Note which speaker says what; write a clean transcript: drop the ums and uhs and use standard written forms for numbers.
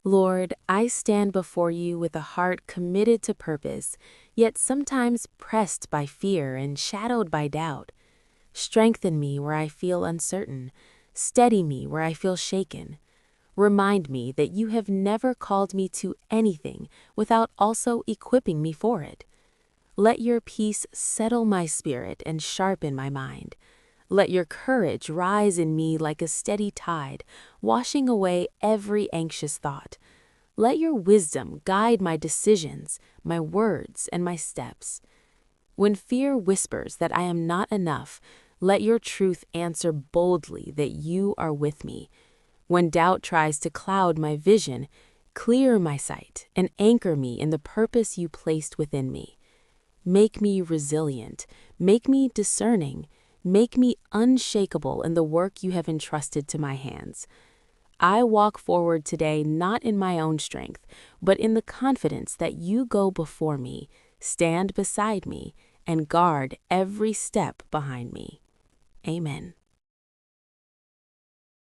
Speaker 1: Lord, I stand before you with a heart committed to purpose, yet sometimes pressed by fear and shadowed by doubt. Strengthen me where I feel uncertain. Steady me where I feel shaken. Remind me that you have never called me to anything without also equipping me for it. Let your peace settle my spirit and sharpen my mind. Let your courage rise in me like a steady tide, washing away every anxious thought. Let your wisdom guide my decisions, my words, and my steps. When fear whispers that I am not enough, let your truth answer boldly that you are with me. When doubt tries to cloud my vision, clear my sight and anchor me in the purpose you placed within me. Make me resilient, make me discerning, make me unshakable in the work you have entrusted to my hands. I walk forward today not in my own strength, but in the confidence that you go before me, stand beside me, and guard every step behind me. Amen.